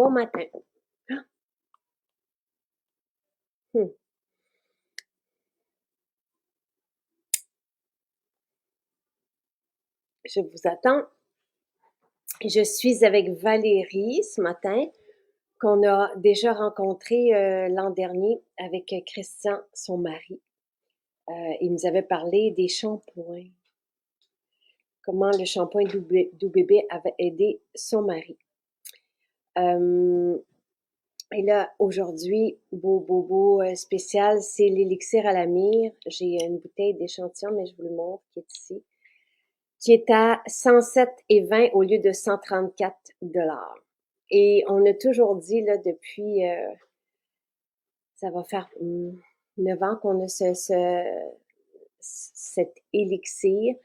Bon matin. Hmm. Je vous attends. Je suis avec Valérie ce matin, qu'on a déjà rencontré l'an dernier avec Christian, son mari. Il nous avait parlé des shampoings, comment le shampoing Doux Bébé avait aidé son mari. Et là, aujourd'hui, beau spécial, c'est l'élixir à la myrrhe. J'ai une bouteille d'échantillon, mais je vous le montre, qui est ici, qui est à 107,20 au lieu de 134 $. Et on a toujours dit, là, depuis, ça va faire 9 ans qu'on a cet élixir,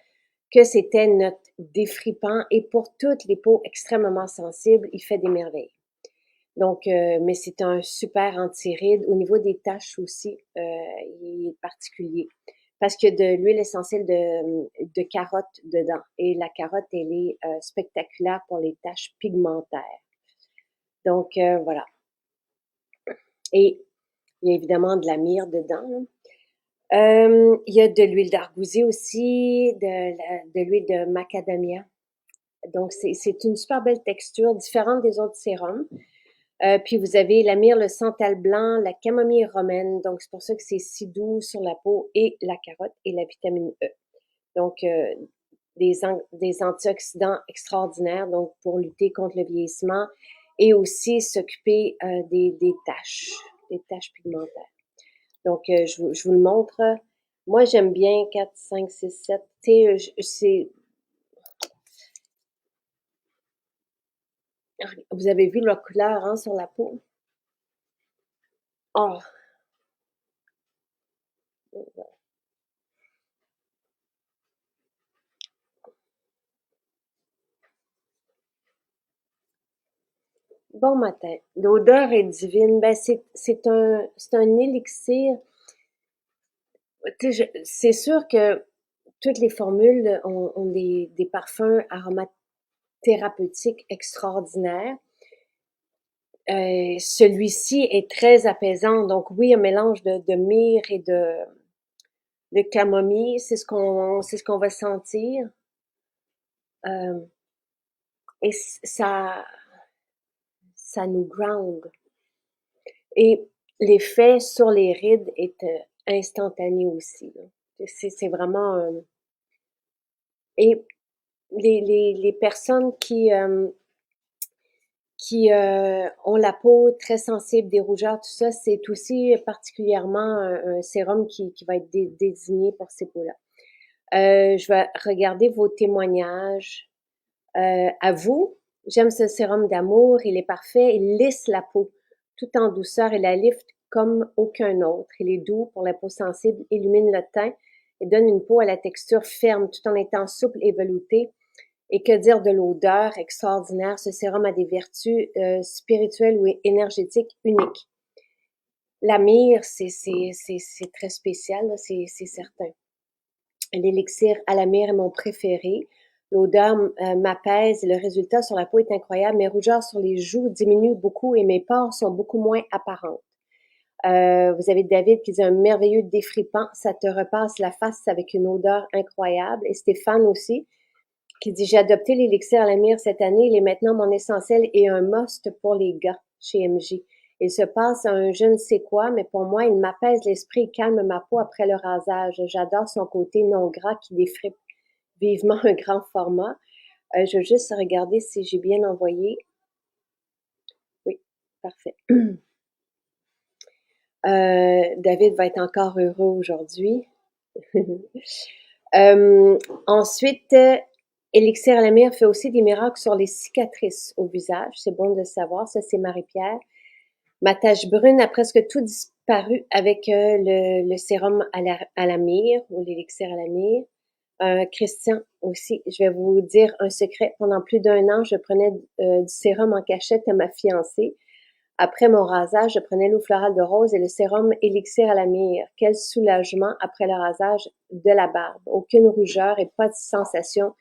que c'était notre défripant, et pour toutes les peaux extrêmement sensibles, il fait des merveilles. Donc, mais c'est un super anti-rides. Au niveau des taches aussi, il est particulier. Parce qu'il y a de l'huile essentielle de carotte dedans. Et la carotte, elle est spectaculaire pour les taches pigmentaires. Donc, voilà. Et il y a évidemment de la myrrhe dedans. Il y a de l'huile d'argousier aussi, de l'huile de macadamia. Donc, c'est une super belle texture, différente des autres sérums. Puis vous avez la myrrhe, le santal blanc, la camomille romaine. Donc, c'est pour ça que c'est si doux sur la peau, et la carotte et la vitamine E. Donc, des antioxydants extraordinaires, donc pour lutter contre le vieillissement et aussi s'occuper des taches pigmentaires. Donc, je vous le montre. Moi, j'aime bien 4, 5, 6, 7. Tu sais, vous avez vu la couleur, hein, sur la peau? Oh! Bon matin. L'odeur est divine. Ben, c'est un élixir. Tu sais, c'est sûr que toutes les formules ont des parfums aromathérapeutiques extraordinaires. Celui-ci est très apaisant. Donc oui, un mélange de myrrhe et de camomille, c'est ce qu'on va sentir. Et ça nous ground. Et l'effet sur les rides est instantané aussi, là. C'est vraiment... et les personnes qui ont la peau très sensible, des rougeurs, tout ça, c'est aussi particulièrement un sérum qui va être désigné pour ces peaux-là. Je vais regarder vos témoignages. À vous, j'aime ce sérum d'amour, il est parfait, il lisse la peau tout en douceur et la lift comme aucun autre. Il est doux pour la peau sensible, illumine le teint et donne une peau à la texture ferme tout en étant souple et veloutée. Et que dire de l'odeur extraordinaire? Ce sérum a des vertus spirituelles ou énergétiques uniques. La myrrhe, c'est très spécial, c'est certain. L'élixir à la myrrhe est mon préféré. L'odeur m'apaise, le résultat sur la peau est incroyable. Mes rougeurs sur les joues diminuent beaucoup et mes pores sont beaucoup moins apparentes. Vous avez David qui dit un merveilleux défripant, ça te repasse la face avec une odeur incroyable. Et Stéphane aussi, qui dit j'ai adopté l'élixir à la myrrhe cette année, il est maintenant mon essentiel et un must pour les gars chez MJ. Il se passe à un je ne sais quoi, mais pour moi, il m'apaise l'esprit et calme ma peau après le rasage. J'adore son côté non gras qui défripe vivement un grand format. Je veux juste regarder si j'ai bien envoyé. Oui, parfait. David va être encore heureux aujourd'hui. Ensuite, Élixir à la myrrhe fait aussi des miracles sur les cicatrices au visage. C'est bon de savoir. Ça, c'est Marie-Pierre. Ma tache brune a presque tout disparu avec le sérum à la myrrhe ou l'élixir à la myrrhe. Christian aussi, je vais vous dire un secret. Pendant plus d'1 an, je prenais du sérum en cachette à ma fiancée. Après mon rasage, je prenais l'eau florale de rose et le sérum élixir à la myrrhe. Quel soulagement après le rasage de la barbe. Aucune rougeur et pas de sensation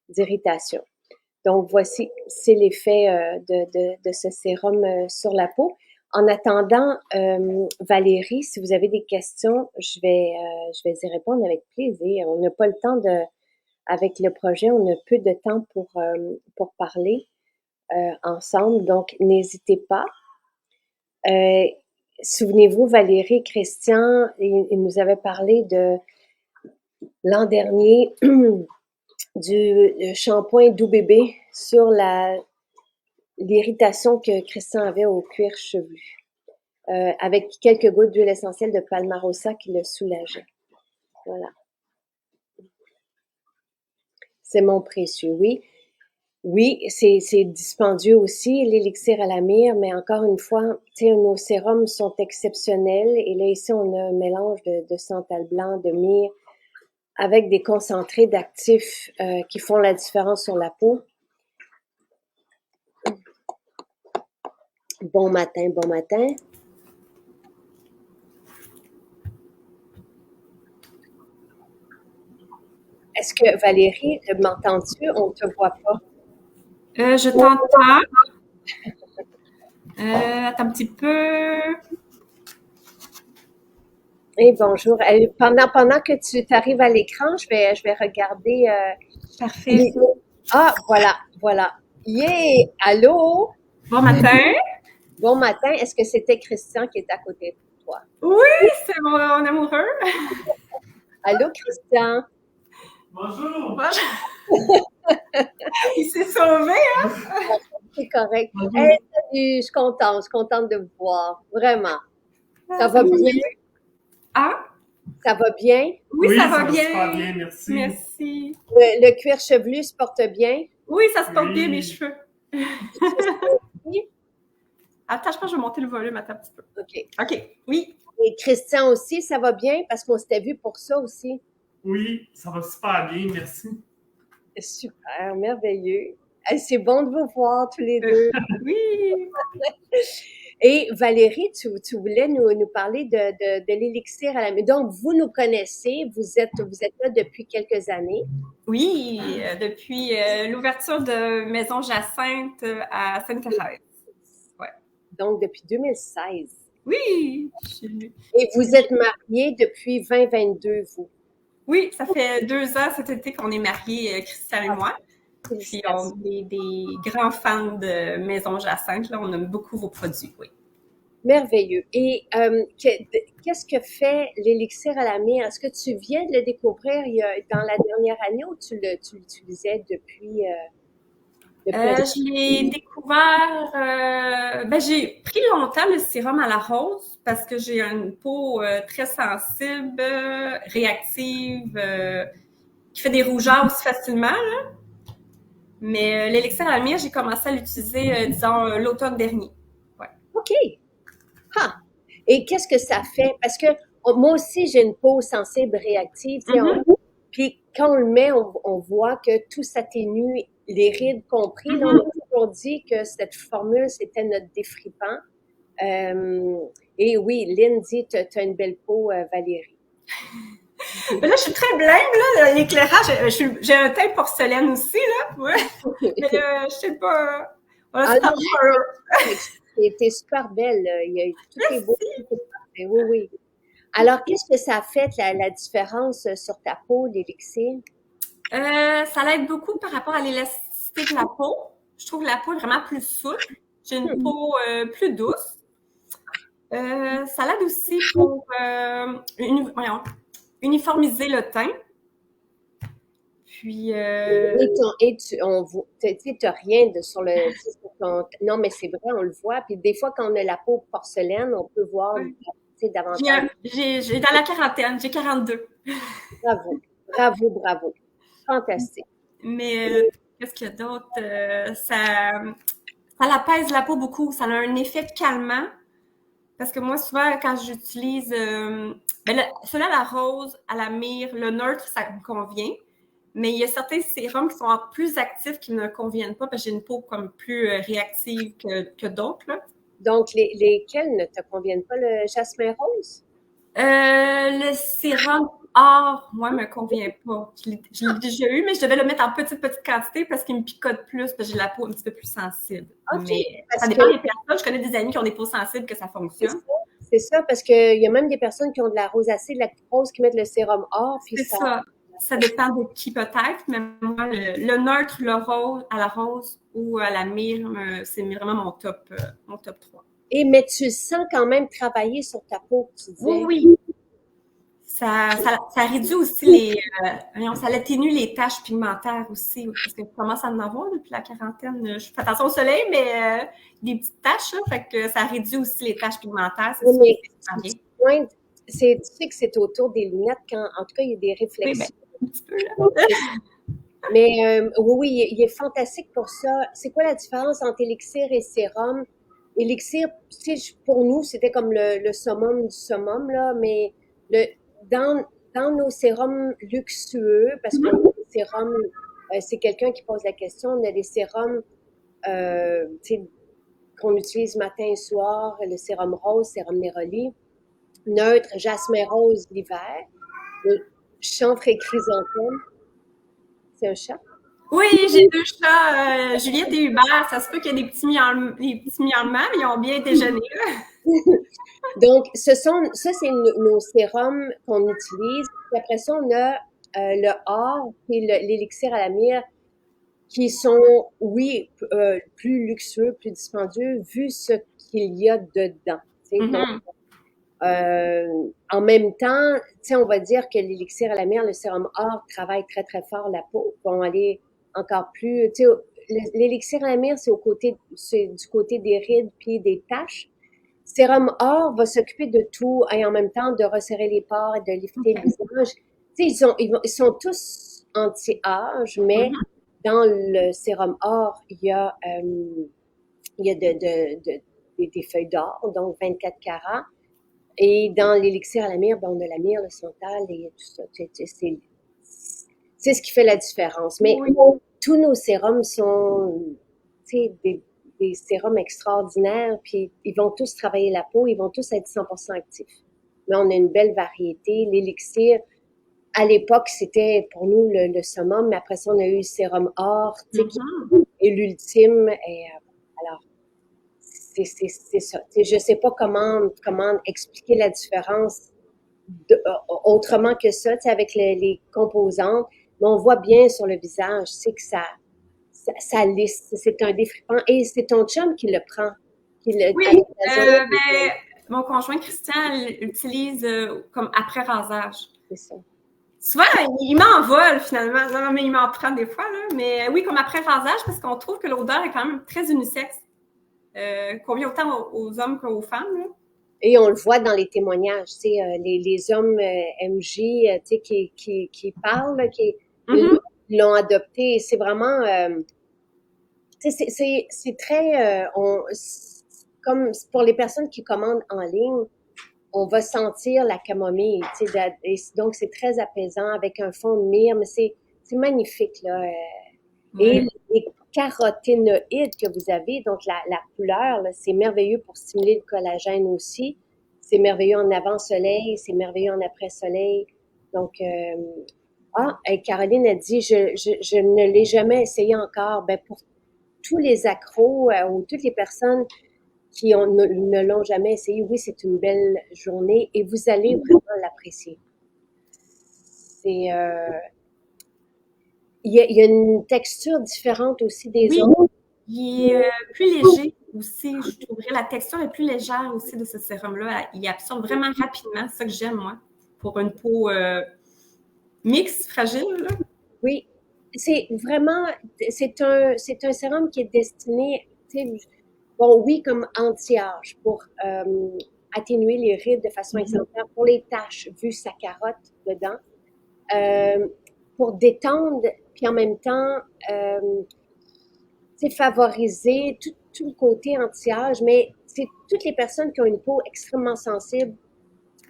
d'irritation. Donc, voici, c'est l'effet de ce sérum sur la peau. En attendant, Valérie, si vous avez des questions, je vais y répondre avec plaisir. On n'a pas le temps avec le projet, on a peu de temps pour parler ensemble, donc n'hésitez pas. Souvenez-vous, Valérie, Christian, il nous avait parlé de l'an dernier du shampoing doux bébé sur l'irritation que Christian avait au cuir chevelu, avec quelques gouttes d'huile essentielle de Palmarosa qui le soulageait. Voilà. C'est mon précieux, oui. Oui, c'est dispendieux aussi, l'élixir à la myrrhe, mais encore une fois, nos sérums sont exceptionnels. Et là, ici, on a un mélange de santal blanc, de myrrhe, avec des concentrés d'actifs qui font la différence sur la peau. Bon matin, bon matin. Est-ce que Valérie, m'entends-tu? On ne te voit pas. Je t'entends. Attends un petit peu. Et bonjour. Pendant que tu t'arrives à l'écran, je vais regarder. Parfait. Ah, voilà. Yeah! Allô? Bon matin. Bon matin. Est-ce que c'était Christian qui est à côté de toi? Oui, c'est mon amoureux. Allô, Christian? Bonjour. Il s'est sauvé, hein? C'est correct. Hey, salut, je suis contente de vous voir. Vraiment. Ça va bien? Ah? Ça va bien? Oui, ça va bien. Super bien, merci. Merci. Le cuir chevelu se porte bien? Oui, ça se porte bien, mes cheveux. Attends, je pense que je vais monter le volume un petit peu. OK, oui. Et Christian aussi, ça va bien? Parce qu'on s'était vu pour ça aussi. Oui, ça va super bien, merci. Super, merveilleux. C'est bon de vous voir tous les deux. Oui. Et Valérie, tu voulais nous parler de l'élixir à la maison. Donc, vous nous connaissez, vous êtes là depuis quelques années. Oui, depuis l'ouverture de Maison Jacinthe à Sainte-Thérèse. Ouais. Donc, depuis 2016. Oui. Et vous êtes mariés depuis 2022, vous? Oui, ça fait 2 ans cet été qu'on est mariés, Christian et moi. Puis on est des grands fans de Maison Jacinthe. Là, on aime beaucoup vos produits, oui. Merveilleux. Et qu'est-ce que fait l'élixir à la myrrhe? Est-ce que tu viens de le découvrir dans la dernière année ou tu l'utilisais depuis je l'ai découvert. J'ai pris longtemps le sérum à la rose parce que j'ai une peau très sensible, réactive, qui fait des rougeurs aussi facilement. Là. Mais l'élixir à la myrrhe, j'ai commencé à l'utiliser, disons, l'automne dernier. Ouais. OK. Ah. Et qu'est-ce que ça fait? Parce que moi aussi, j'ai une peau sensible, réactive. Puis quand on le met, on voit que tout s'atténue, les rides compris. Là, on a toujours dit que cette formule, c'était notre défripant. Et oui, Lynn dit, tu as une belle peau, Valérie. Mais là, je suis très blême, là, l'éclairage. J'ai un teint porcelaine aussi, là. Ouais. Mais je sais pas. Voilà, t'es super belle. Tout est beau. Oui, oui. Alors, qu'est-ce que ça fait la différence sur ta peau, l'élixir? Ça l'aide beaucoup par rapport à l'élasticité de la peau. Je trouve la peau vraiment plus souple. J'ai une peau plus douce. Ça l'aide aussi pour uniformiser le teint. Puis. Tu n'as rien sur le. Non, mais c'est vrai, on le voit. Puis des fois, quand on a la peau porcelaine, on peut voir davantage. J'ai dans la quarantaine, j'ai 42. Bravo. Fantastique. Mais qu'est-ce qu'il y a d'autre? Ça l'apaise la peau beaucoup. Ça a un effet calmant. Parce que moi, souvent, quand j'utilise celui à la rose, à la myrrhe, le neutre, ça me convient. Mais il y a certains sérums qui sont plus actifs qui ne me conviennent pas parce que j'ai une peau comme plus réactive que d'autres. Là. Donc, lesquels ne te conviennent pas? Le jasmin rose? Le sérum or, moi, me convient pas. Je l'ai déjà eu, mais je devais le mettre en petite quantité parce qu'il me picote plus, parce que j'ai la peau un petit peu plus sensible. OK, Mais parce ça dépend que des personnes. Je connais des amis qui ont des peaux sensibles que ça fonctionne. c'est ça, parce qu'il y a même des personnes qui ont de la rosacée, de la rose, qui mettent le sérum or, puis C'est ça. Ça dépend de qui peut-être, mais moi, le neutre, le rose, à la rose ou à la myrrhe, c'est vraiment mon top 3. Et mais tu sens quand même travailler sur ta peau, tu disais. Oui, oui. Ça réduit aussi ça atténue les taches pigmentaires aussi, parce que je commence à en avoir depuis la quarantaine. Je fais attention au soleil, mais des petites taches, là, fait que ça réduit aussi les taches pigmentaires. C'est Oui, ça mais bien. tu sais que c'est autour des lunettes quand, en tout cas, il y a des Oui, réflexions. un petit peu, là. Mais oui, il est fantastique pour ça. C'est quoi la différence entre élixir et sérum? Élixir, tu sais, pour nous, c'était comme le summum du summum, là, mais dans nos sérums luxueux, parce qu'on a des sérums, c'est quelqu'un qui pose la question, on a des sérums, tu sais, qu'on utilise matin et soir, le sérum rose, sérum Neroli, neutre, jasmin rose l'hiver, le chanvre et chrysanthème, c'est un chat? Oui, j'ai 2 chats, Juliette et Hubert. Ça se peut qu'il y ait des petits miaulements, mais ils ont bien déjeuné. Donc, ça, c'est nos sérums qu'on utilise. Puis après ça, on a le or et l'élixir à la myrrhe qui sont, oui, plus luxueux, plus dispendieux, vu ce qu'il y a dedans. Donc, en même temps, on va dire que l'élixir à la myrrhe, le sérum or, travaille très, très fort la peau. Vont aller encore plus, l'élixir à la myrrhe, c'est du côté des rides puis des taches. Sérum or va s'occuper de tout et en même temps de resserrer les pores et de lifter le visage. Ils sont tous anti-âge, mais dans le sérum or, il y a des feuilles d'or, donc 24 carats. Et dans l'élixir à la myrrhe, on a la myrrhe, le santal et tout ça. C'est ce qui fait la différence. Mais tous nos sérums sont des sérums extraordinaires, puis ils vont tous travailler la peau, ils vont tous être 100% actifs. Là, on a une belle variété. L'élixir, à l'époque, c'était pour nous le summum, mais après ça, on a eu le sérum or, qui est l'ultime. Et alors, c'est ça. Je sais pas comment expliquer la différence autrement que ça, avec les composantes, mais on voit bien sur le visage, c'est que ça lisse, c'est un défrippant. Et c'est ton chum qui le prend. Oui, mon conjoint Christian l'utilise comme après rasage. C'est ça. Souvent, il m'envole finalement. Non, mais il m'en prend des fois, là. Mais oui, comme après rasage, parce qu'on trouve que l'odeur est quand même très unisexe. Convient autant aux hommes qu'aux femmes, là. Et on le voit dans les témoignages, les hommes MJ, qui parlent, qui l'ont adopté. C'est vraiment, c'est très, comme pour les personnes qui commandent en ligne, on va sentir la camomille, donc c'est très apaisant avec un fond de myrrhe, mais c'est magnifique, là. Et les caroténoïdes que vous avez, donc la couleur, là, c'est merveilleux pour stimuler le collagène aussi. C'est merveilleux en avant-soleil, c'est merveilleux en après-soleil. Donc, Caroline a dit, je ne l'ai jamais essayé encore. Ben, pour tous les accros ou toutes les personnes qui ne l'ont jamais essayé, oui, c'est une belle journée et vous allez vraiment l'apprécier. C'est... il y a une texture différente aussi des autres. Il est plus léger aussi. Je trouverais la texture est plus légère aussi de ce sérum-là. Il absorbe vraiment rapidement. C'est ça que j'aime, moi, pour une peau mixte, fragile, là. Oui, c'est vraiment, c'est un sérum qui est destiné, bon, oui, comme anti-âge, pour atténuer les rides de façon exemplaire, pour les taches, vu sa carotte dedans, pour détendre, puis en même temps, favoriser tout le côté anti-âge, mais toutes les personnes qui ont une peau extrêmement sensible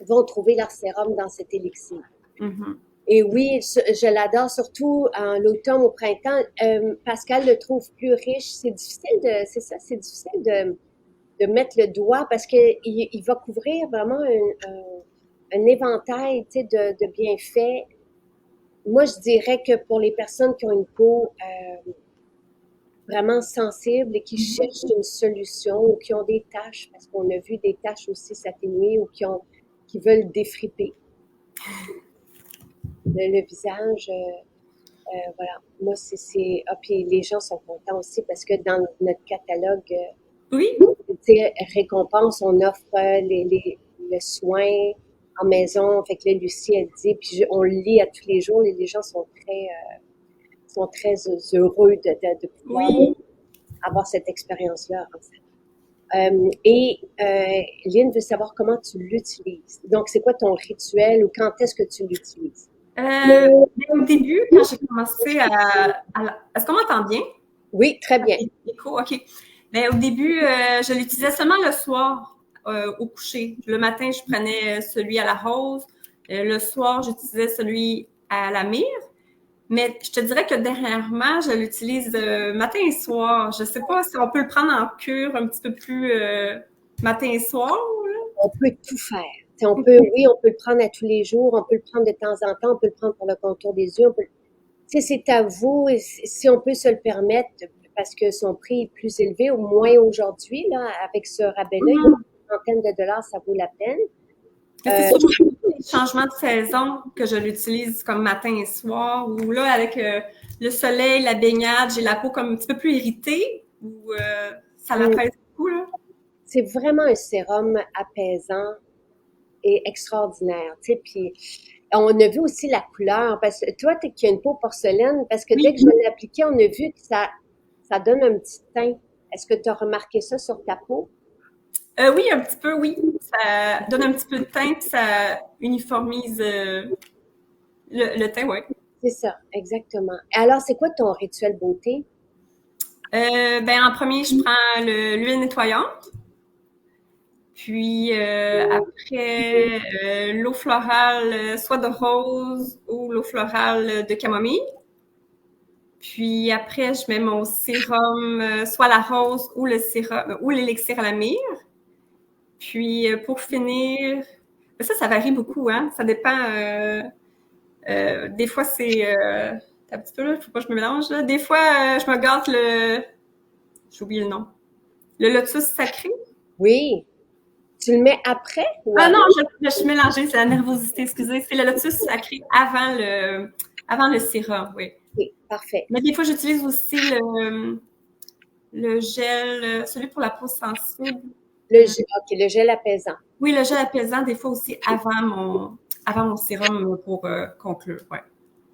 vont trouver leur sérum dans cet élixir. Et oui, je l'adore, surtout en l'automne, au printemps. Pascal le trouve plus riche. C'est difficile de mettre le doigt parce que il va couvrir vraiment un éventail, tu sais, de bienfaits. Moi, je dirais que pour les personnes qui ont une peau vraiment sensible et qui cherchent une solution ou qui ont des taches, parce qu'on a vu des taches aussi s'atténuer ou qui veulent défriper le visage. Voilà. Moi, Ah, puis les gens sont contents aussi parce que dans notre catalogue, Oui. tu sais, récompense, on offre le soin en maison. Fait que là, Lucie, elle dit, puis on le lit à tous les jours, et les gens sont très heureux de pouvoir Oui. avoir cette expérience-là, en fait. Lynn veut savoir comment tu l'utilises. Donc, c'est quoi ton rituel ou quand est-ce que tu l'utilises? Au début, quand j'ai commencé Est-ce qu'on m'entend bien? Oui, très bien. Écho, OK. Mais au début, je l'utilisais seulement le soir au coucher. Le matin, je prenais celui à la rose. Le soir, j'utilisais celui à la myrrhe. Mais je te dirais que dernièrement, je l'utilise matin et soir. Je sais pas si on peut le prendre en cure un petit peu plus matin et soir. Là. On peut tout faire. Oui, on peut le prendre à tous les jours, on peut le prendre de temps en temps, on peut le prendre pour le contour des yeux. C'est à vous, et si on peut se le permettre, parce que son prix est plus élevé, au moins aujourd'hui, là, avec ce rabais-là, une centaine de dollars, ça vaut la peine. C'est surtout les changements de saison que je l'utilise comme matin et soir, ou là, avec le soleil, la baignade, j'ai la peau comme un petit peu plus irritée, ou ça l'apaise beaucoup, là. C'est vraiment un sérum apaisant et extraordinaire, tu sais, puis on a vu aussi la couleur, parce que toi, qui as une peau porcelaine, parce que dès que je l'ai appliqué, on a vu que ça donne un petit teint. Est-ce que tu as remarqué ça sur ta peau? Oui, un petit peu, oui. Ça donne un petit peu de teint, puis ça uniformise le teint, oui. C'est ça, exactement. Et alors, c'est quoi ton rituel beauté? En premier, je prends l'huile nettoyante. Puis après, l'eau florale, soit de rose ou l'eau florale de camomille. Puis après, je mets mon sérum, soit la rose ou le sérum ou l'élixir à la myrrhe. Puis pour finir, ça varie beaucoup, hein. Ça dépend. Des fois, c'est un petit peu là, faut pas que je me mélange là. Des fois, je me gâte j'ai oublié le nom. Le lotus sacré. Oui. Tu le mets après ou Ah avant? non, je suis mélangée, c'est la nervosité, excusez. C'est le lotus sacré avant le sérum, oui. Oui, parfait. Mais des fois, j'utilise aussi le gel, celui pour la peau sensible. OK, le gel apaisant. Oui, le gel apaisant, des fois aussi avant mon sérum pour conclure, ouais.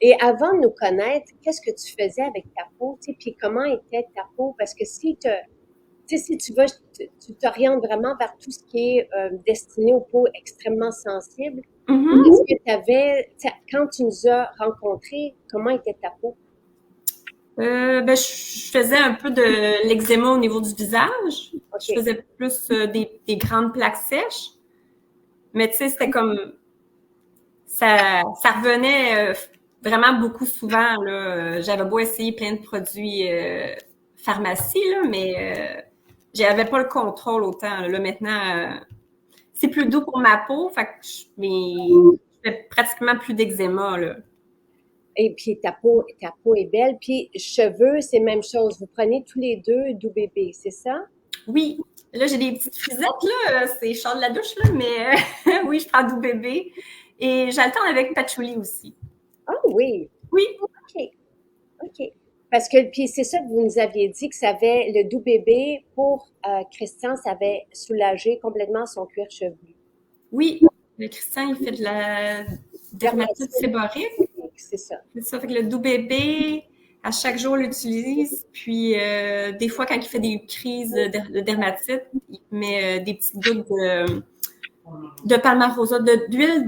Et avant de nous connaître, qu'est-ce que tu faisais avec ta peau, tu sais, puis comment était ta peau? Parce que si tu vas, tu t'orientes vraiment vers tout ce qui est destiné aux peaux extrêmement sensibles. Est-ce que tu avais, quand tu nous as rencontrés, comment était ta peau? Je faisais un peu de l'eczéma au niveau du visage. Okay. Je faisais plus des grandes plaques sèches. Mais tu sais, c'était comme ça revenait vraiment beaucoup souvent. Là. J'avais beau essayer plein de produits pharmacie, là, mais j'avais pas le contrôle autant. Là, maintenant, c'est plus doux pour ma peau, fait que je fais pratiquement plus d'eczéma. Là. Et puis ta peau est belle. Puis cheveux, c'est même chose. Vous prenez tous les deux Doux Bébé, c'est ça? Oui. Là, j'ai des petites frisettes, là. C'est chaud de la douche, là, mais oui, je prends Doux Bébé. Et j'alterne avec Patchouli aussi. Ah oui. Oui. OK. Parce que, puis c'est ça que vous nous aviez dit, que ça avait, le Doux Bébé, pour Christian, ça avait soulagé complètement son cuir chevelu. Oui. Le Christian, il fait de la dermatite séborique. C'est ça. C'est ça. Fait que le Doux Bébé, à chaque jour, il l'utilise. Puis, des fois, quand il fait des crises de dermatite, il met des petites gouttes de Palmarosa, d'huile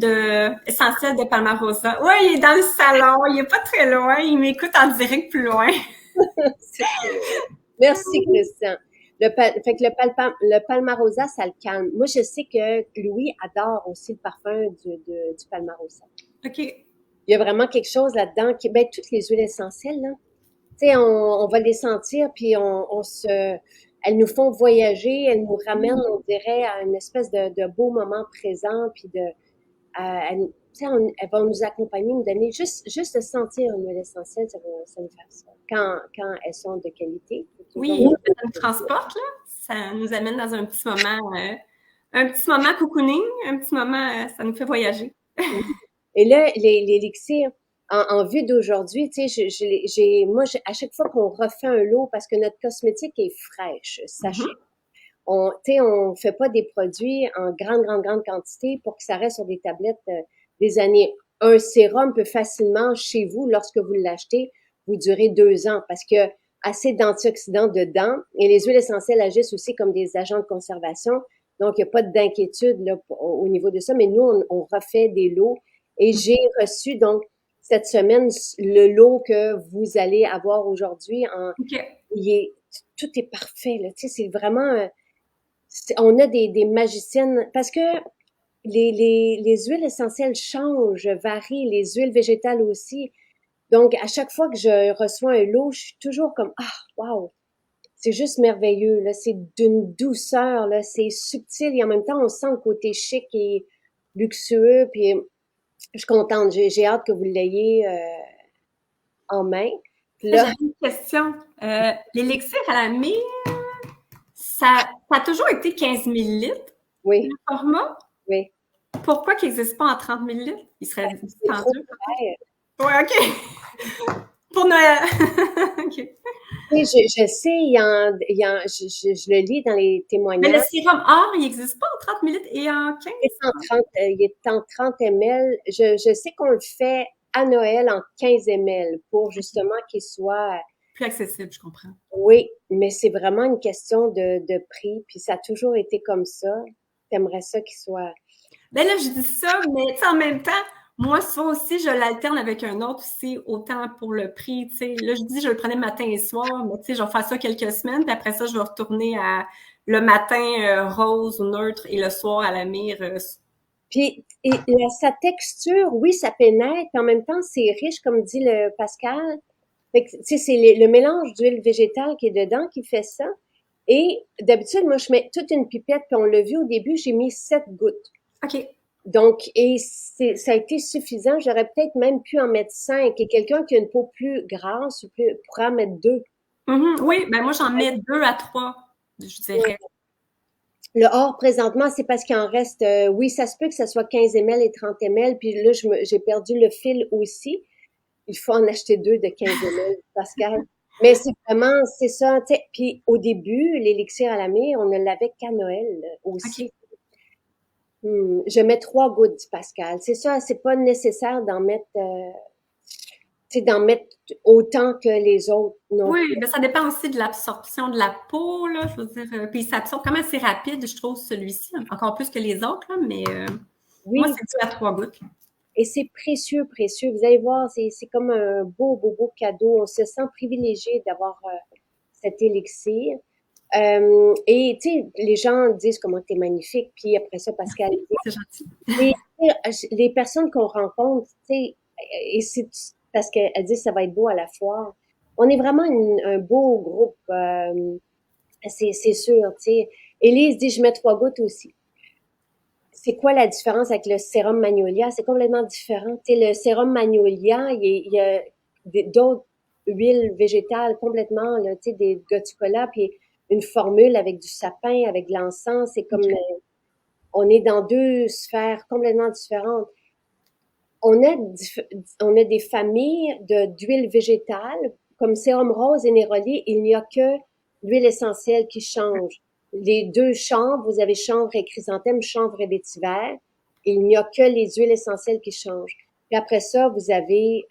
essentielle de Palmarosa. Ouais, il est dans le salon, il est pas très loin, il m'écoute en direct plus loin. Merci, Christian. Fait que le Palmarosa, ça le calme. Moi, je sais que Louis adore aussi le parfum du Palmarosa. OK. Il y a vraiment quelque chose là-dedans qui, toutes les huiles essentielles, là. Tu sais, on va les sentir, puis elles nous font voyager, elles nous ramènent, on dirait, à une espèce de beau moment présent, puis Tu sais, elle va nous accompagner, nous donner juste de sentir une huile essentielle, ça nous fait ça. Quand elles sont de qualité. Oui, ça nous transporte, là. Ça nous amène dans un petit moment cocooning, un petit moment, ça nous fait voyager. Et là, l'élixir, en vue d'aujourd'hui, tu sais, moi, à chaque fois qu'on refait un lot, parce que notre cosmétique est fraîche, sachez. Tu sais, on fait pas des produits en grande quantité pour que ça reste sur des tablettes des années. Un sérum peut facilement, chez vous, lorsque vous l'achetez, vous durer 2 ans parce que assez d'antioxydants dedans et les huiles essentielles agissent aussi comme des agents de conservation. Donc, il n'y a pas d'inquiétude là, au niveau de ça. Mais nous, on refait des lots et j'ai reçu donc cette semaine le lot que vous allez avoir aujourd'hui. Tout est parfait. Là. Tu sais, c'est vraiment... on a des magiciennes parce que les huiles essentielles changent, varient, les huiles végétales aussi. Donc, à chaque fois que je reçois un lot, je suis toujours comme, ah, wow, c'est juste merveilleux, là, c'est d'une douceur, là, c'est subtil et en même temps, on sent le côté chic et luxueux, puis je suis contente, j'ai hâte que vous l'ayez en main. Là, j'avais une question. L'élixir à la myrrhe, ça a toujours été 15 millilitres, oui. le format? Oui. Pourquoi qu'il n'existe pas en 30 millilitres? Il serait dispendieux. Oui, OK. Pour Noël. OK. Oui, je sais, je le lis dans les témoignages. Mais le sérum or, il n'existe pas en 30 millilitres et en 15? Il est en 30 ml. Je sais qu'on le fait à Noël en 15 ml pour justement qu'il soit... Plus accessible, je comprends. Oui, mais c'est vraiment une question de prix, puis ça a toujours été comme ça. T'aimerais ça qu'il soit... Ben là, je dis ça, mais en même temps, moi, souvent aussi, je l'alterne avec un autre aussi, autant pour le prix, tu sais. Là, je dis, je le prenais matin et soir, mais tu sais, je vais faire ça quelques semaines, puis après ça, je vais retourner à le matin rose ou neutre et le soir à la myrrhe. Puis sa texture, oui, ça pénètre, puis en même temps, c'est riche, comme dit le Pascal. Fait que, tu sais, c'est le mélange d'huile végétale qui est dedans qui fait ça. Et d'habitude, moi, je mets toute une pipette, puis on l'a vu au début, j'ai mis 7 gouttes. OK. Donc, ça a été suffisant. J'aurais peut-être même pu en mettre 5. Et quelqu'un qui a une peau plus grasse pourra en mettre 2. Oui, ben moi, j'en mets 2 à 3, je dirais. Le or, présentement, c'est parce qu'il en reste... oui, ça se peut que ça soit 15 ml et 30 ml. Puis là, j'ai perdu le fil aussi. Il faut en acheter 2 de 15 ml, Pascal. Mais c'est vraiment, c'est ça. Tu sais, puis au début, l'élixir à la myrrhe, on ne l'avait qu'à Noël aussi. Okay. Je mets 3 gouttes, dit Pascal. C'est ça, c'est pas nécessaire d'en mettre autant que les autres. Non. Oui, mais ça dépend aussi de l'absorption de la peau, là, je veux dire. Puis ça absorbe quand même assez rapide, je trouve, celui-ci, encore plus que les autres, là, mais oui. Moi, c'est 2 à 3 gouttes. Et c'est précieux, précieux. Vous allez voir, c'est comme un beau cadeau. On se sent privilégié d'avoir cet élixir. Et tu sais, les gens disent comment t'es magnifique, puis après ça, Pascal dit, c'est gentil. Les personnes qu'on rencontre, tu sais, et c'est parce qu'elle dit ça va être beau à la foire. On est vraiment un beau groupe, c'est sûr, tu sais. Élise dit je mets 3 gouttes aussi. C'est quoi la différence avec le sérum Magnolia? C'est complètement différent. Tu sais, le sérum Magnolia, il y a d'autres huiles végétales complètement, là, tu sais, des gotucola, puis une formule avec du sapin, avec de l'encens. C'est comme, on est dans 2 sphères complètement différentes. On a des familles d'huiles végétales, comme sérum rose et néroli, il n'y a que l'huile essentielle qui change. Les 2 chanvres, vous avez chanvre et chrysanthème, chanvre et vétiver. Il n'y a que les huiles essentielles qui changent. Puis après ça, vous avez,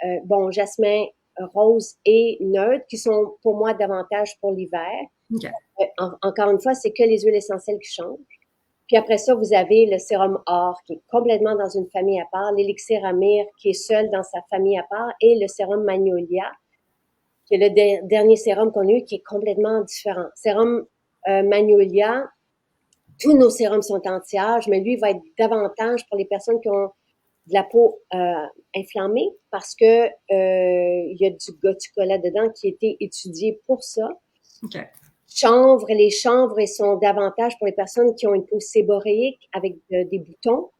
jasmin, rose et neutre, qui sont pour moi davantage pour l'hiver. Okay. Encore une fois, c'est que les huiles essentielles qui changent. Puis après ça, vous avez le sérum or, qui est complètement dans une famille à part, l'élixir à myrrhe, qui est seul dans sa famille à part, et le sérum Magnolia, qui est le dernier sérum qu'on a eu, qui est complètement différent. Sérum Magnolia, tous nos sérums sont anti-âge, mais lui, il va être davantage pour les personnes qui ont de la peau inflammée, parce que il y a du gotucola dedans qui a été étudié pour ça. Okay. Les chanvres, ils sont davantage pour les personnes qui ont une peau séboréique avec des boutons.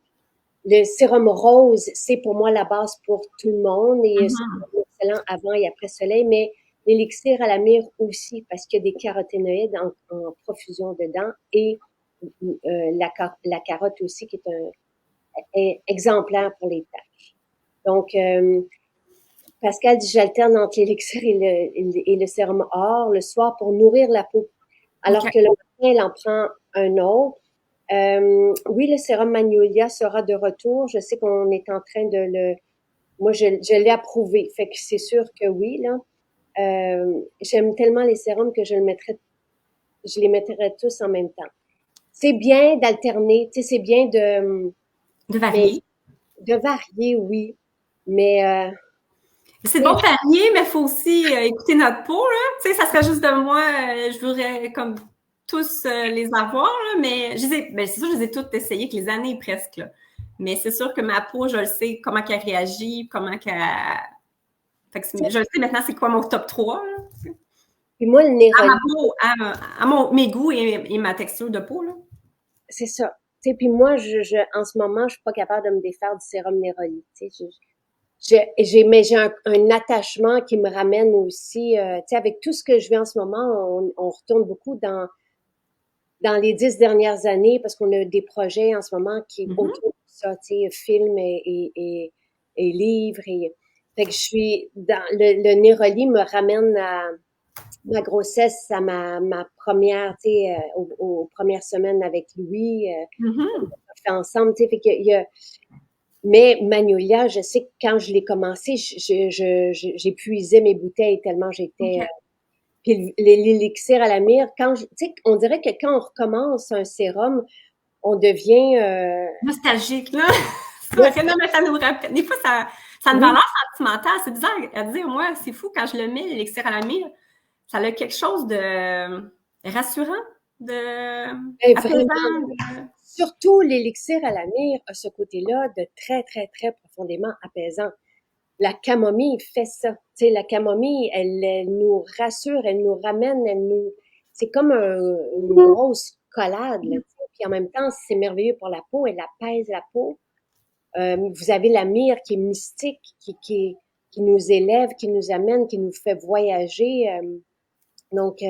le sérum rose, c'est pour moi la base pour tout le monde et Mhm. c'est excellent avant et après soleil, mais l'élixir à la myrrhe aussi parce qu'il y a des caroténoïdes en profusion dedans et la carotte aussi qui est exemplaire pour les taches. Donc, Pascal dit j'alterne entre l'élixir et le sérum or le soir pour nourrir la peau, alors OK. que le matin, elle en prend un autre. Oui, le sérum Magnolia sera de retour. Je sais qu'on est en train de le... Moi, je l'ai approuvé. Fait que c'est sûr que oui, là. J'aime tellement les sérums que je les mettrais tous en même temps. C'est bien d'alterner, tu sais, c'est bien De mais varier. de varier, oui. Mais, C'est tu sais, bon de varier, mais il faut aussi écouter notre peau, là. Tu sais, ça serait juste de moi, je voudrais comme tous les avoir, là, mais ben, c'est sûr, je les ai toutes essayées avec les années presque, là. Mais c'est sûr que ma peau, je le sais comment qu'elle réagit, comment qu'elle... Fait que je le sais maintenant, c'est quoi mon top 3, là. puis moi, le À ma néroli, peau, mes goûts et ma texture de peau, là. c'est ça. Tu sais, puis moi, en ce moment, je suis pas capable de me défaire du sérum néroli. Tu sais, mais j'ai un attachement qui me ramène aussi, tu sais, avec tout ce que je vis en ce moment, on retourne beaucoup dans les 10 dernières années parce qu'on a des projets en ce moment qui Mhm. autour de ça, tu sais, films et livres. Fait que je suis dans le Néroli me ramène à ma grossesse, à ma première, tu sais, aux premières semaines avec Louis, Mhm. fait ensemble, tu sais, fait qu'il y a, mais Magnolia, je sais que quand je l'ai commencé, j'épuisais mes bouteilles tellement j'étais. OK. Puis l'élixir à la myrrhe, tu sais, on dirait que quand on recommence un sérum, on devient Nostalgique, là. C'est vrai, non, nostalgique. mais ça nous rappelle. Des fois, ça a une Oui, valeur sentimentale. C'est bizarre à dire. Moi, c'est fou quand je le mets, l'élixir à la myrrhe. Ça a quelque chose de rassurant, de ben apaisant. vraiment. Surtout l'élixir à la myrrhe a ce côté-là de très, très, très profondément apaisant. La camomille fait ça. Tu sais, la camomille, elle nous rassure, elle nous ramène, c'est comme une grosse collade, là, tu sais. Puis en même temps, c'est merveilleux pour la peau, elle apaise la peau. Vous avez la myrrhe qui est mystique, qui nous élève, qui nous amène, qui nous fait voyager. Donc,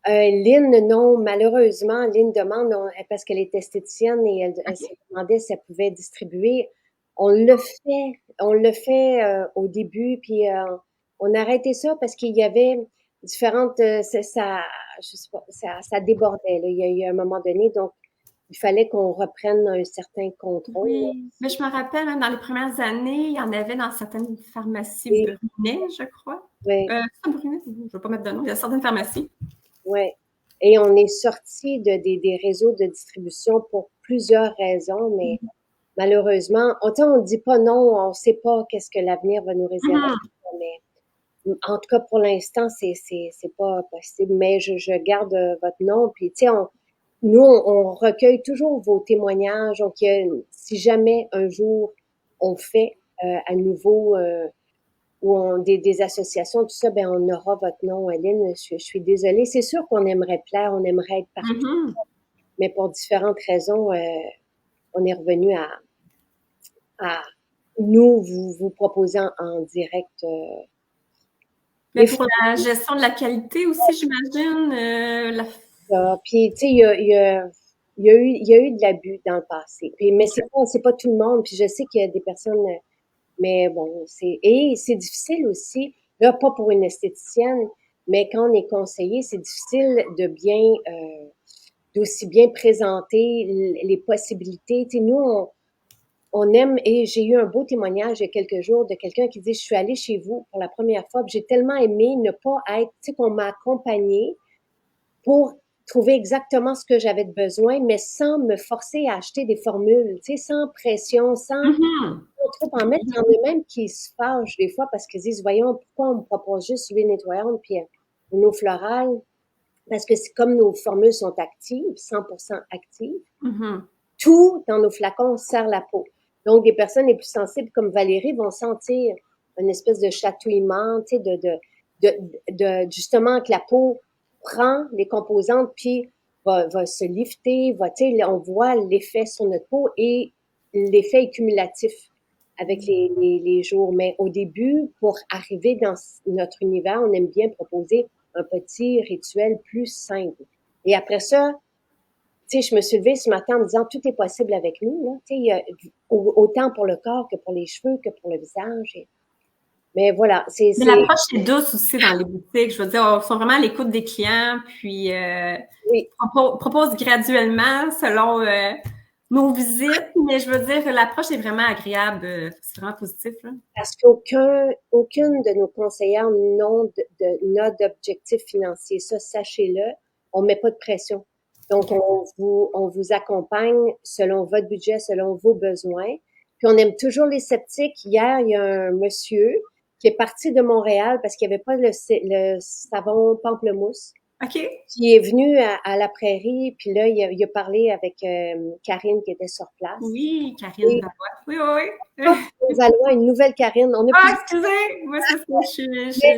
Lynn, non, malheureusement, Lynn demande, parce qu'elle est esthéticienne et elle se OK. demandait si elle pouvait distribuer. On le fait au début, puis on a arrêté ça parce qu'il y avait différentes, je sais pas, ça débordait, là. Il y a eu un moment donné, donc il fallait qu'on reprenne un certain contrôle. Oui. Mais je me rappelle, hein, dans les premières années, il y en avait dans certaines pharmacies Oui, Brunet, je crois. oui, C'est pas Brunet, je ne vais pas mettre de nom. Il y a certaines pharmacies. oui. Et on est sorti des réseaux de distribution pour plusieurs raisons, mais malheureusement, on ne dit pas non, on ne sait pas qu'est-ce que l'avenir va nous réserver, Mhm. mais en tout cas, pour l'instant, c'est pas possible, mais je garde votre nom, puis tu sais, nous, on recueille toujours vos témoignages, donc si jamais un jour on fait à nouveau ou des associations, tout ça, ben on aura votre nom, Aline. Je suis désolée. C'est sûr qu'on aimerait plaire, on aimerait être partout, Mhm. mais pour différentes raisons, on est revenu à nous vous proposer en direct. Mais Les pour la gestion de la qualité aussi, j'imagine. fleurs. Puis, tu sais, il y a eu de l'abus dans le passé. Puis, mais c'est pas tout le monde. Puis, je sais qu'il y a des personnes, mais bon, et c'est difficile aussi, là, pas pour une esthéticienne, mais quand on est conseiller, c'est difficile d'aussi bien présenter les possibilités. Tu sais, nous, on aime, et j'ai eu un beau témoignage il y a quelques jours de quelqu'un qui dit, je suis allée chez vous pour la première fois, puis j'ai tellement aimé ne pas être, tu sais, qu'on m'a accompagnée pour trouver exactement ce que j'avais de besoin, mais sans me forcer à acheter des formules, tu sais, sans pression, sans Mhm. trop en mettre. Il y en a même qui se fâchent des fois parce qu'ils disent, voyons, pourquoi on me propose juste l'huile nettoyante puis une eau florale? Parce que c'est comme nos formules sont actives, 100% actives, Mhm. tout dans nos flacons sert la peau. Donc, des personnes les plus sensibles comme Valérie vont sentir une espèce de chatouillement, tu sais, justement que la peau prend les composantes puis va se lifter, tu sais, on voit l'effet sur notre peau et l'effet est cumulatif avec les jours. Mais au début, pour arriver dans notre univers, on aime bien proposer un petit rituel plus simple. Et après ça, tu sais, je me suis levée ce matin en me disant tout est possible avec nous, là. Tu sais, autant pour le corps que pour les cheveux, que pour le visage. Mais voilà, Mais l'approche est douce aussi dans les boutiques. Je veux dire, ils sont vraiment à l'écoute des clients, puis oui. proposent graduellement selon nos visites. Mais je veux dire, l'approche est vraiment agréable. C'est vraiment positif, là. Parce aucune de nos conseillères n'a d'objectif financier. Ça, sachez-le. On met pas de pression. Donc, on vous accompagne selon votre budget, selon vos besoins. Puis, on aime toujours les sceptiques. Hier, il y a un monsieur qui est parti de Montréal parce qu'il n'y avait pas le savon pamplemousse. OK. Qui est venu à la prairie, puis là, il a parlé avec Karine qui était sur place. Oui, Karine Valois. Oui, oui, oui. Valois, une nouvelle Karine. Excusez! Moi, c'est ça,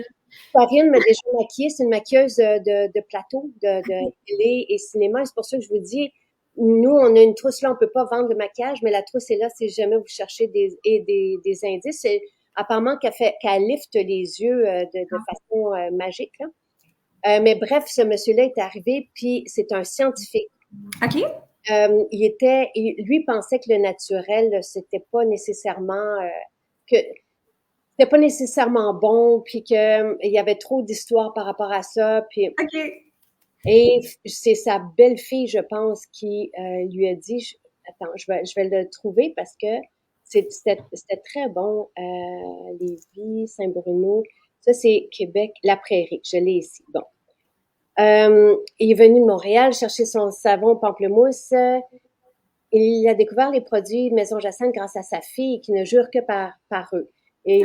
Karine m'a déjà maquillée. C'est une maquilleuse de plateau, de télé et cinéma. C'est pour ça que je vous dis, nous, on a une trousse là, on peut pas vendre de maquillage, mais la trousse est là si jamais vous cherchez des indices. C'est apparemment qu'elle lifte les yeux de façon magique, là. Mais bref, ce monsieur-là est arrivé, puis c'est un scientifique. OK. Lui pensait que le naturel, c'était pas nécessairement c'était pas nécessairement bon, puis que il y avait trop d'histoires par rapport à ça, puis OK. Et c'est sa belle-fille, je pense, qui lui a dit, attends, je vais le trouver parce que c'était très bon. Lévis, Saint-Bruno, ça c'est Québec, La Prairie, je l'ai ici. Bon. Il est venu de Montréal chercher son savon pamplemousse. Il a découvert les produits Maison Jacinthe grâce à sa fille qui ne jure que par eux. Et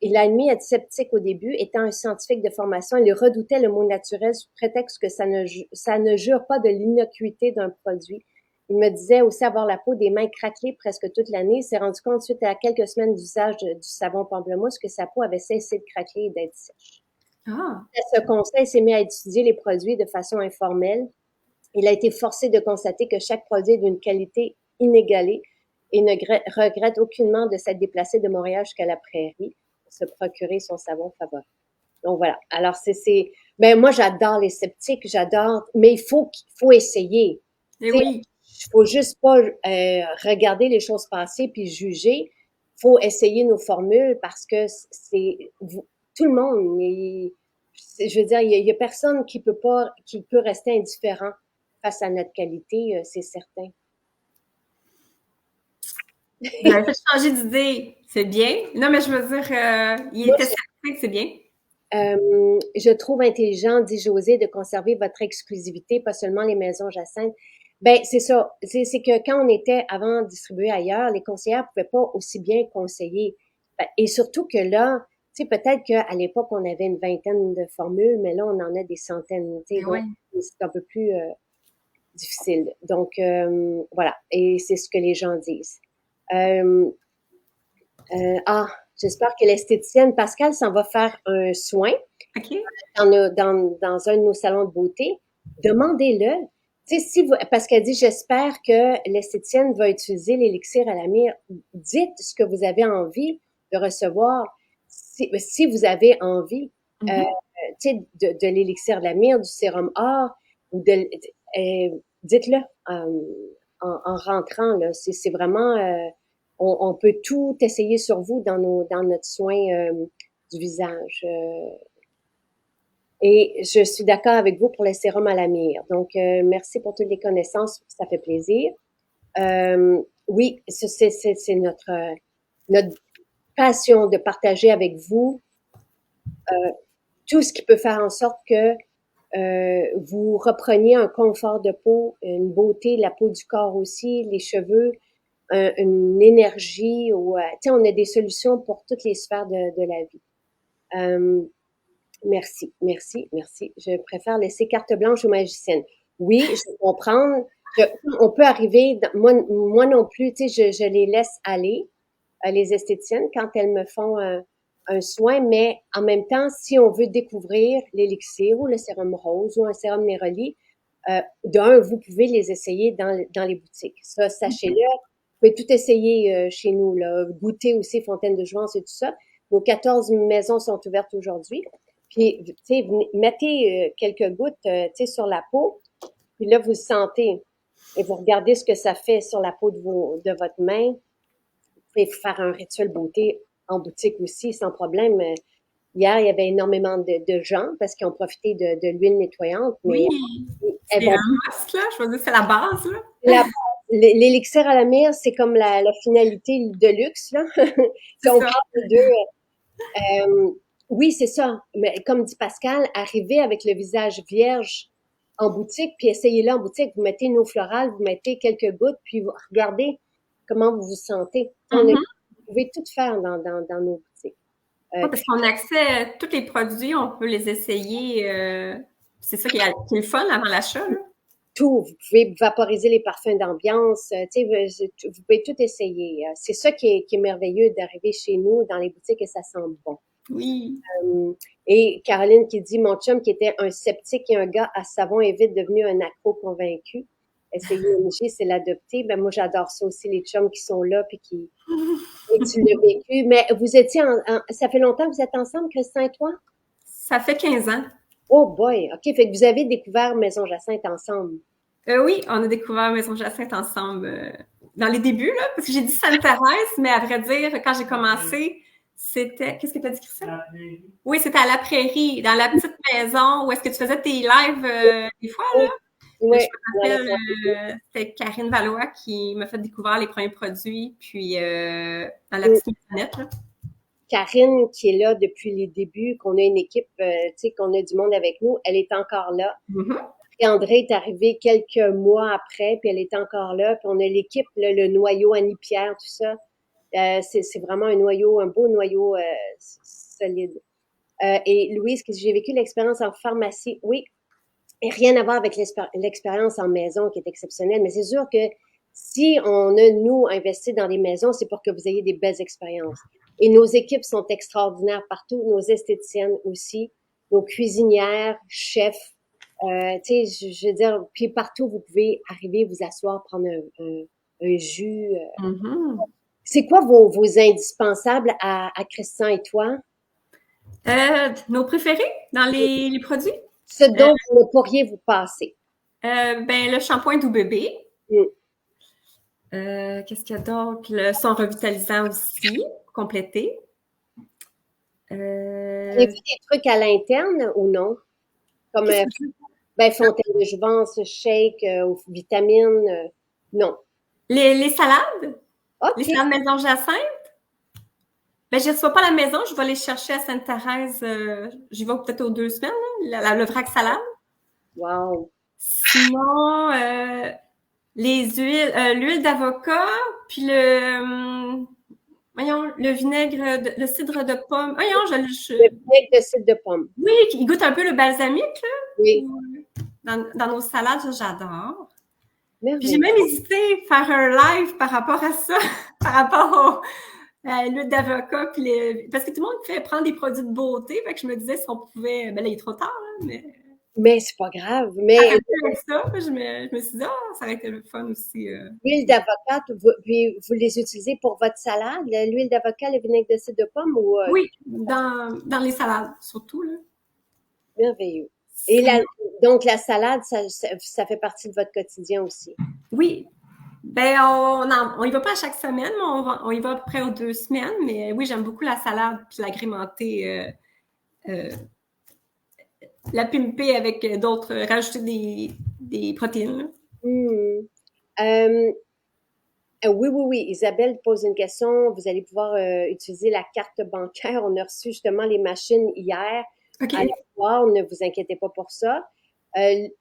il a admis être sceptique au début, étant un scientifique de formation. Il redoutait le mot naturel sous prétexte que ça ne jure pas de l'innocuité d'un produit. Il me disait aussi avoir la peau des mains craquelées presque toute l'année. Il s'est rendu compte suite à quelques semaines d'usage du savon pamplemousse que sa peau avait cessé de craqueler et d'être sèche. À ce conseil, il s'est mis à étudier les produits de façon informelle. Il a été forcé de constater que chaque produit est d'une qualité inégalée et ne regrette aucunement de s'être déplacé de Montréal jusqu'à la Prairie pour se procurer son savon favori. Donc voilà. Alors ben moi j'adore les sceptiques, mais il faut essayer. Et oui. Il faut juste pas regarder les choses passer puis juger. Il faut essayer nos formules parce que tout le monde. Je veux dire, il y a personne qui peut rester indifférent face à notre qualité, c'est certain. Il a fait changer d'idée, c'est bien. Non, mais je veux dire, il était sceptique, c'est bien. Je trouve intelligent, dit José, de conserver votre exclusivité, pas seulement les maisons Jacinthe. Ben, c'est ça. C'est que quand on était avant distribué ailleurs, les conseillères pouvaient pas aussi bien conseiller. Et surtout que là, tu sais, peut-être qu'à l'époque, on avait une vingtaine de formules, mais là, on en a des centaines. Tu sais, donc, c'est un peu plus difficile. Donc, voilà. Et c'est ce que les gens disent. J'espère que l'esthéticienne Pascal s'en va faire un soin dans un de nos salons de beauté. Demandez-le. Tu sais, parce qu'elle dit, j'espère que l'esthéticienne va utiliser l'élixir à la myrrhe. Dites ce que vous avez envie de recevoir. Si vous avez envie, tu sais, de l'élixir de la myrrhe, du sérum or, ou dites-le en rentrant, là. C'est vraiment, on peut tout essayer sur vous dans notre soin du visage. Et je suis d'accord avec vous pour les sérums à la myrrhe. Donc, merci pour toutes les connaissances, ça fait plaisir. Oui, c'est notre passion de partager avec vous tout ce qui peut faire en sorte que vous repreniez un confort de peau, une beauté, la peau du corps aussi, les cheveux, une énergie. On a des solutions pour toutes les sphères de la vie. Merci. Je préfère laisser carte blanche aux magiciennes. Oui, je comprends. On peut arriver, moi non plus, tu sais, je les laisse aller, les esthéticiennes, quand elles me font un soin, mais en même temps, si on veut découvrir l'élixir ou le sérum rose ou un sérum Neroli, D'un, vous pouvez les essayer dans les boutiques. Ça, sachez-le. Vous pouvez tout essayer chez nous, là. Goûter aussi Fontaine de Jouvence et tout ça. Nos 14 maisons sont ouvertes aujourd'hui. Puis, tu sais, mettez quelques gouttes, tu sais, sur la peau. Puis là, vous sentez et vous regardez ce que ça fait sur la peau de votre main. Vous pouvez faire un rituel beauté en boutique aussi, sans problème. Hier, il y avait énormément de gens parce qu'ils ont profité de l'huile nettoyante. Mais Oui, elles c'est vont un must, là. Je veux dire, c'est la base, là. l'élixir à la myrrhe, c'est comme la finalité de luxe, là. Si C'est on ça. parle de deux. Oui, c'est ça. Mais comme dit Pascal, arrivez avec le visage vierge en boutique, puis essayez-le en boutique. Vous mettez une eau florale, vous mettez quelques gouttes, puis vous regardez comment vous vous sentez. Mhm. Vous pouvez tout faire dans nos boutiques. Ouais, parce qu'on a accès à tous les produits, on peut les essayer. C'est ça qui est le fun avant l'achat, là. Tout, vous pouvez vaporiser les parfums d'ambiance, tu sais, vous pouvez tout essayer. C'est ça qui est merveilleux d'arriver chez nous dans les boutiques et ça sent bon. Oui. Et Caroline qui dit, mon chum qui était un sceptique et un gars à savon est vite devenu un accro convaincu. Essayer MG, c'est l'adopter. Ben moi, j'adore ça aussi, les chums qui sont là puis qui et tu l'as vécu. Mais vous étiez ça fait longtemps que vous êtes ensemble, Christin et toi? Ça fait 15 ans. Oh boy, OK. Fait que vous avez découvert Maison Jacinthe ensemble. Oui, on a découvert Maison Jacinthe ensemble dans les débuts, là, parce que j'ai dit Sainte-Thérèse, mais à vrai dire, quand j'ai commencé, c'était... Qu'est-ce que tu as dit, Christine? La prairie. Oui, c'était à la prairie, dans la petite maison où est-ce que tu faisais tes lives des fois, là. Oui. Je me rappelle, c'était Karine Valois qui m'a fait découvrir les premiers produits, puis dans la petite maisonnette, là. Karine, qui est là depuis les débuts, qu'on a une équipe, tu sais, qu'on a du monde avec nous, elle est encore là. Mm-hmm. Et André est arrivé quelques mois après, puis elle est encore là. Puis on a l'équipe, là, le noyau Annie-Pierre, tout ça. C'est vraiment un noyau, un beau noyau solide. Et Louise, j'ai vécu l'expérience en pharmacie. Oui, et rien à voir avec l'expérience en maison qui est exceptionnelle, mais c'est sûr que si on a, nous, investi dans des maisons, c'est pour que vous ayez des belles expériences. Et nos équipes sont extraordinaires partout, nos esthéticiennes aussi, nos cuisinières, chefs, tu sais, je veux dire, puis partout, vous pouvez arriver, vous asseoir, prendre un jus. Mm-hmm. C'est quoi vos indispensables à Christian et toi? Nos préférés dans les produits? Ce dont vous ne pourriez vous passer. Ben, le shampoing Doux Bébé. Mm. Qu'est-ce qu'il y a d'autre? Le son revitalisant aussi, complété. Avez-vous des trucs à l'interne ou non? Comme ben, Fontaine de Jouvence, shake, vitamines, non. Les salades? OK. Les salades Maison Jacinthe? Ben, je ne reçois pas à la maison, je vais les chercher à Sainte-Thérèse. J'y vais peut-être aux 2 semaines, là, le vrac salade. Wow. Sinon, les huiles, l'huile d'avocat, puis voyons, le vinaigre, le cidre de pomme. Voyons, Le vinaigre de cidre de pomme. Oui, il goûte un peu le balsamique, là. Oui. Dans nos salades, ça, j'adore. Merveilleux. Puis j'ai même hésité à faire un live par rapport à ça, par rapport à l'huile d'avocat, puis parce que tout le monde fait prendre des produits de beauté, fait que je me disais si on pouvait, ben là, il est trop tard, hein, mais c'est pas grave. Mais avec ça, je me suis dit, ça aurait été le fun aussi. l'huile d'avocat, vous les utilisez pour votre salade, l'huile d'avocat, le vinaigre de cidre de pomme ou Oui, dans les salades, surtout, là. merveilleux. Et donc la salade, ça fait partie de votre quotidien aussi. Oui. Ben, on y va pas à chaque semaine, mais on y va à peu près aux 2 semaines. Mais oui, j'aime beaucoup la salade, puis l'agrémenter, la pimper avec d'autres, rajouter des protéines. Oui. Isabelle pose une question. Vous allez pouvoir utiliser la carte bancaire. On a reçu justement les machines hier. OK. À la fois, ne vous inquiétez pas pour ça.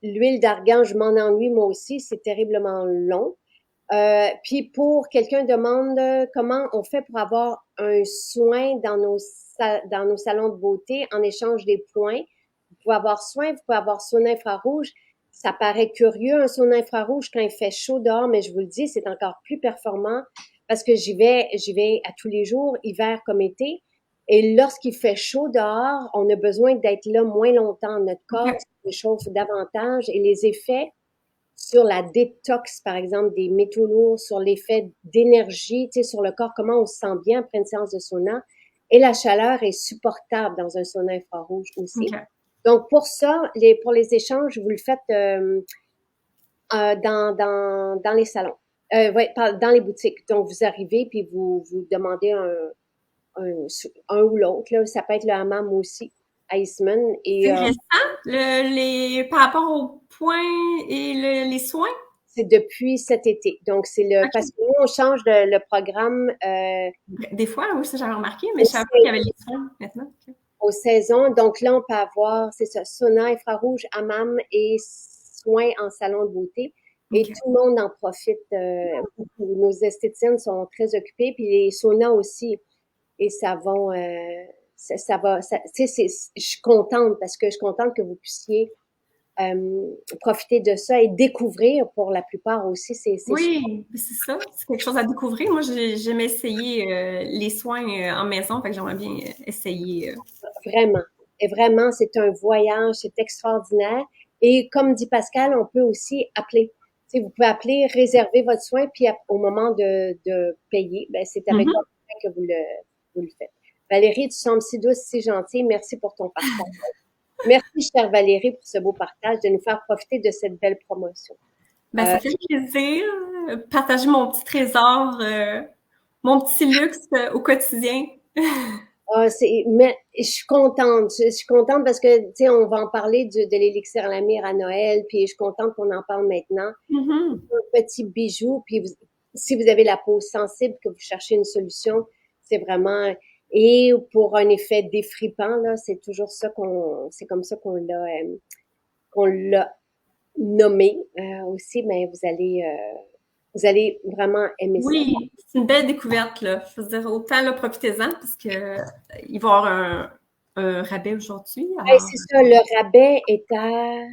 L'huile d'argan, je m'en ennuie moi aussi. C'est terriblement long. Puis pour quelqu'un demande comment on fait pour avoir un soin dans nos salons de beauté en échange des points. Vous pouvez avoir soin, vous pouvez avoir sauna infrarouge. Ça paraît curieux, un sauna infrarouge quand il fait chaud dehors, mais je vous le dis, c'est encore plus performant parce que j'y vais à tous les jours, hiver comme été. Et lorsqu'il fait chaud dehors, on a besoin d'être là moins longtemps. Notre corps se réchauffe davantage et les effets sur la détox, par exemple, des métaux lourds, sur l'effet d'énergie, tu sais, sur le corps, comment on se sent bien après une séance de sauna. Et la chaleur est supportable dans un sauna infrarouge aussi. OK. Donc, pour ça, pour les échanges, vous le faites dans les salons, ouais, dans les boutiques. Donc, vous arrivez, puis vous demandez un ou l'autre. Là. Ça peut être le hammam aussi, à Eastman. Et C'est récent, par rapport aux points et les soins? c'est depuis cet été. Donc, c'est OK. parce que nous, on change le programme Des fois, oui, ça j'avais remarqué, mais je savais pas qu'il y avait les soins maintenant. OK. aux saisons. Donc là, on peut avoir, c'est ça, sauna infrarouge, hammam et soins en salon de beauté. Et OK. tout le monde en profite. Beaucoup. Nos esthéticiennes sont très occupées, puis les saunas aussi. Et ça va, tu sais, je suis contente parce que je suis contente que vous puissiez profiter de ça et découvrir pour la plupart aussi. C'est Oui, c'est ça. C'est quelque chose à découvrir. Moi, j'ai jamais essayé les soins en maison, fait que j'aimerais bien essayer. vraiment. Et vraiment, c'est un voyage, c'est extraordinaire. Et comme dit Pascal, on peut aussi appeler. Tu sais, vous pouvez appeler, réserver votre soin, puis au moment de payer, ben, c'est avec Mhm. votre que vous le faites. Valérie, tu sembles si douce, si gentille. Merci pour ton partage. Merci, chère Valérie, pour ce beau partage, de nous faire profiter de cette belle promotion. Ben, ça fait plaisir. Partager mon petit trésor, mon petit luxe au quotidien. Mais je suis contente. Je suis contente parce que, tu sais, on va en parler de l'élixir à la myrrhe à Noël, puis je suis contente qu'on en parle maintenant. Mhm. Un petit bijou, puis si vous avez la peau sensible, que vous cherchez une solution, c'est vraiment... Et pour un effet défripant, là, c'est toujours ça c'est comme ça qu'on l'a nommé aussi, mais vous allez vraiment aimer ça. Oui, c'est une belle découverte, là. Je veux dire, autant, là, profitez-en, parce que il va y avoir un rabais aujourd'hui. Hey, Alors, c'est ça, le rabais est à,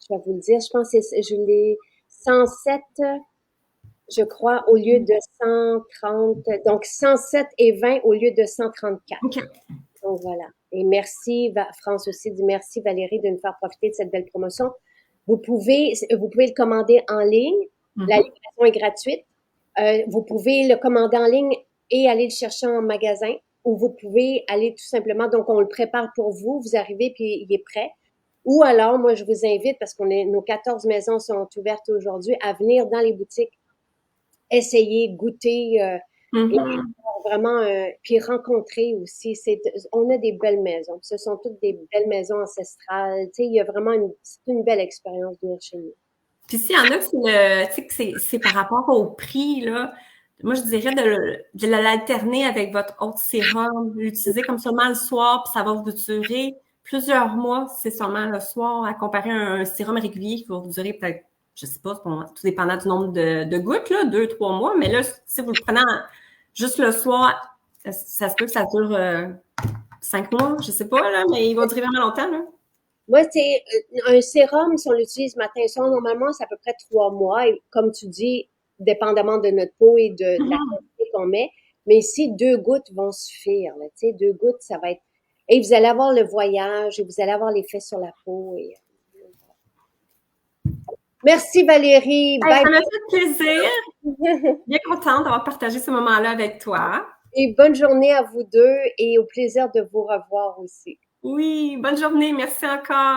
je vais vous le dire, je pense que je l'ai 107, je crois, au lieu de 130, donc 107 et 20 au lieu de 134. OK. Donc voilà. Et merci, France aussi dit merci Valérie de nous faire profiter de cette belle promotion. Vous pouvez le commander en ligne. La Mhm. livraison est gratuite. Vous pouvez le commander en ligne et aller le chercher en magasin, ou vous pouvez aller tout simplement, donc on le prépare pour vous, vous arrivez puis il est prêt. Ou alors, moi, je vous invite, parce nos 14 maisons sont ouvertes aujourd'hui, à venir dans les boutiques, essayer, goûter, et Mhm. vraiment, puis rencontrer aussi. On a des belles maisons. Ce sont toutes des belles maisons ancestrales. Tu sais, il y a vraiment c'est une belle expérience de venir chez nous. Puis s'il y en a que tu sais, que c'est par rapport au prix, là, moi, je dirais de l'alterner avec votre autre sérum, l'utiliser comme seulement le soir, puis ça va vous durer plusieurs mois, c'est seulement le soir, à comparer à un sérum régulier qui va vous durer peut-être, je sais pas, tout dépendant du nombre de gouttes, là, 2, 3 mois, mais là, si vous le prenez juste le soir, ça se peut que ça dure 5 mois, je sais pas, là, mais il va durer vraiment longtemps, là. Moi, c'est un sérum, si on l'utilise matin et soir, normalement, c'est à peu près 3 mois. Et comme tu dis, dépendamment de notre peau et de la Mhm. quantité qu'on met. Mais ici, 2 gouttes vont suffire. Là, tu sais, 2 gouttes, ça va être... Et vous allez avoir le voyage et vous allez avoir l'effet sur la peau. Merci Valérie. Hey, Bye ça m'a fait plaisir. bye. Bien contente d'avoir partagé ce moment-là avec toi. Et bonne journée à vous deux et au plaisir de vous revoir aussi. Oui, bonne journée. Merci encore.